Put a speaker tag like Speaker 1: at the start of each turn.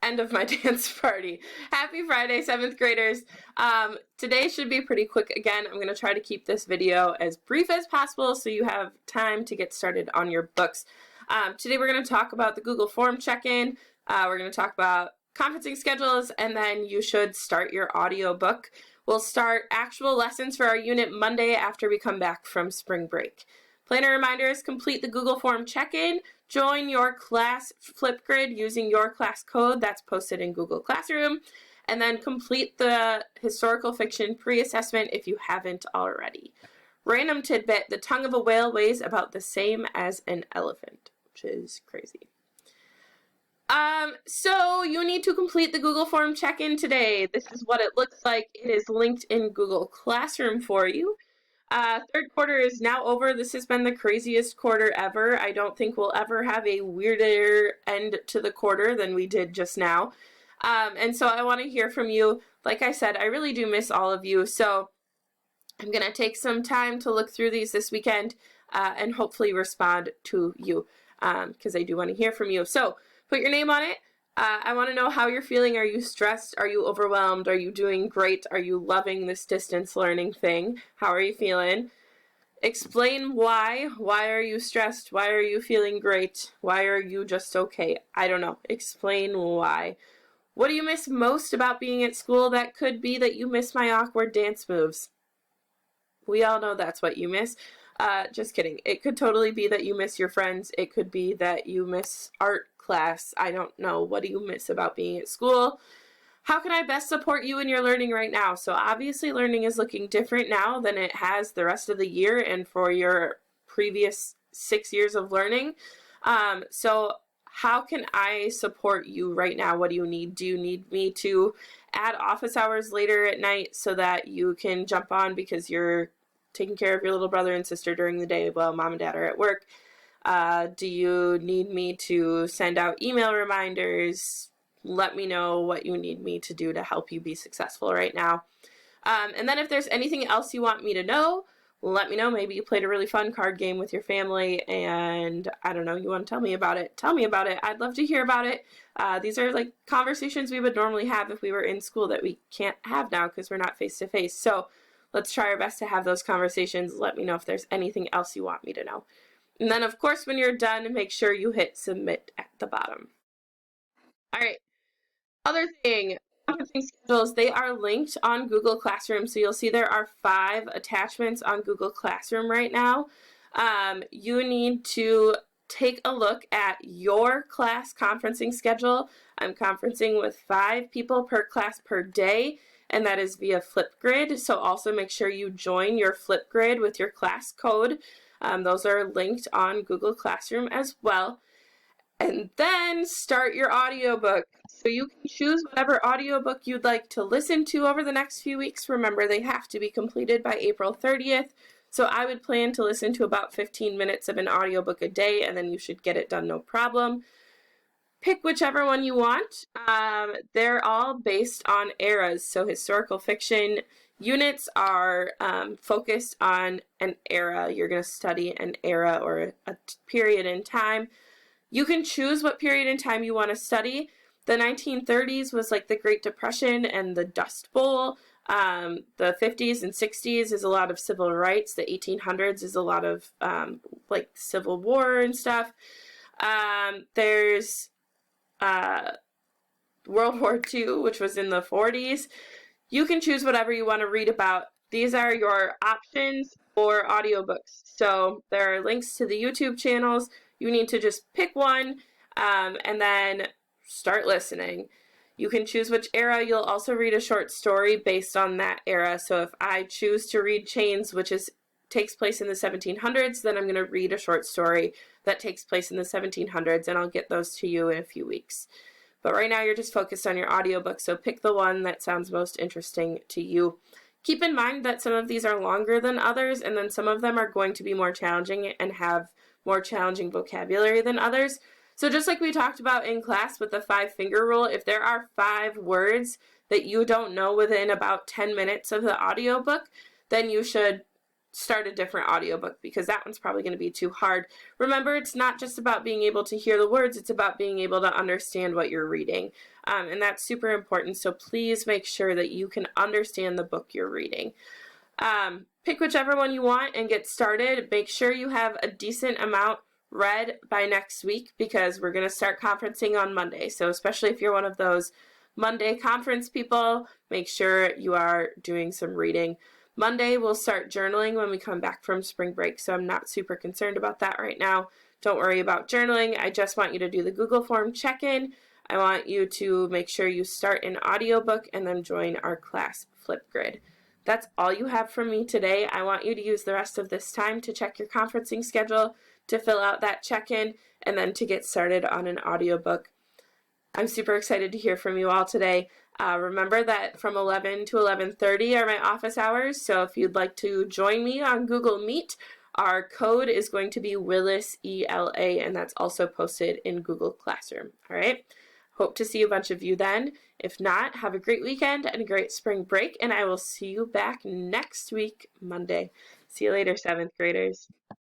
Speaker 1: end of my dance party. Happy Friday, 7th graders. Today should be pretty quick again. I'm going to try to keep this video as brief as possible so you have time to get started on your books. Today we're going to talk about the Google Form check-in. We're going to talk about conferencing schedules, and then you should start your audiobook. We'll start actual lessons for our unit Monday after we come back from spring break. Planner reminders: complete the Google Form check-in, join your class Flipgrid using your class code that's posted in Google Classroom, and then complete the historical fiction pre-assessment if you haven't already. Random tidbit: the tongue of a whale weighs about the same as an elephant, which is crazy. So you need to complete the Google Form check-in today. This is what it looks like. It is linked in Google Classroom for you. Third quarter is now over. This has been the craziest quarter ever. I don't think we'll ever have a weirder end to the quarter than we did just now. And so I want to hear from you. Like I said, I really do miss all of you. So I'm going to take some time to look through these this weekend and hopefully respond to you because I do want to hear from you. So put your name on it. I want to know how you're feeling. Are you stressed? Are you overwhelmed? Are you doing great? Are you loving this distance learning thing? How are you feeling? Explain why. Why are you stressed? Why are you feeling great? Why are you just okay? I don't know. Explain why. What do you miss most about being at school? That could be that you miss my awkward dance moves. We all know that's what you miss. Just kidding. It could totally be that you miss your friends. It could be that you miss art class. I don't know. What do you miss about being at school? How can I best support you in your learning right now? So obviously learning is looking different now than it has the rest of the year and for your previous 6 years of learning. So how can I support you right now? What do you need? Do you need me to add office hours later at night so that you can jump on because you're taking care of your little brother and sister during the day while mom and dad are at work? Do you need me to send out email reminders? Let me know what you need me to do to help you be successful right now. And then if there's anything else you want me to know, let me know. Maybe you played a really fun card game with your family and I don't know, you want to tell me about it. Tell me about it. I'd love to hear about it. These are like conversations we would normally have if we were in school that we can't have now because we're not face to face. So let's try our best to have those conversations. Let me know if there's anything else you want me to know. And then, of course, when you're done, make sure you hit submit at the bottom. All right. Other thing, conferencing schedules, they are linked on Google Classroom. So you'll see there are 5 attachments on Google Classroom right now. You need to take a look at your class conferencing schedule. I'm conferencing with 5 people per class per day, and that is via Flipgrid. So also make sure you join your Flipgrid with your class code. Those are linked on Google Classroom as well. And then start your audiobook. So you can choose whatever audiobook you'd like to listen to over the next few weeks. Remember, they have to be completed by April 30th. So I would plan to listen to about 15 minutes of an audiobook a day, and then you should get it done no problem. Pick whichever one you want. They're all based on eras. So historical fiction units are focused on an era. You're going to study an era or a period in time. You can choose what period in time you want to study. The 1930s was like the Great Depression and the Dust Bowl. The 50s and 60s is a lot of civil rights. The 1800s is a lot of like Civil War and stuff. There's World War II, which was in the 40s. You can choose whatever you want to read about. These are your options for audiobooks. So there are links to the YouTube channels. You need to just pick one and then start listening. You can choose which era. You'll also read a short story based on that era. So if I choose to read Chains, which takes place in the 1700s, then I'm going to read a short story that takes place in the 1700s, and I'll get those to you in a few weeks. But right now you're just focused on your audiobook, so pick the one that sounds most interesting to you. Keep in mind that some of these are longer than others, and then some of them are going to be more challenging and have more challenging vocabulary than others. So just like we talked about in class with the 5-finger rule, if there are 5 words that you don't know within about 10 minutes of the audiobook, then you should start a different audiobook because that one's probably going to be too hard. Remember, it's not just about being able to hear the words, it's about being able to understand what you're reading. And that's super important. So please make sure that you can understand the book you're reading. Pick whichever one you want and get started. Make sure you have a decent amount read by next week because we're going to start conferencing on Monday. So especially if you're one of those Monday conference people, make sure you are doing some reading. Monday, we'll start journaling when we come back from spring break, so I'm not super concerned about that right now. Don't worry about journaling. I just want you to do the Google form check-in. I want you to make sure you start an audiobook and then join our class Flipgrid. That's all you have from me today. I want you to use the rest of this time to check your conferencing schedule, to fill out that check-in, and then to get started on an audiobook. I'm super excited to hear from you all today. Remember that from 11 to 11:30 are my office hours, so if you'd like to join me on Google Meet, our code is going to be Willis, ELA, and that's also posted in Google Classroom. All right? Hope to see a bunch of you then. If not, have a great weekend and a great spring break, and I will see you back next week, Monday. See you later, 7th graders.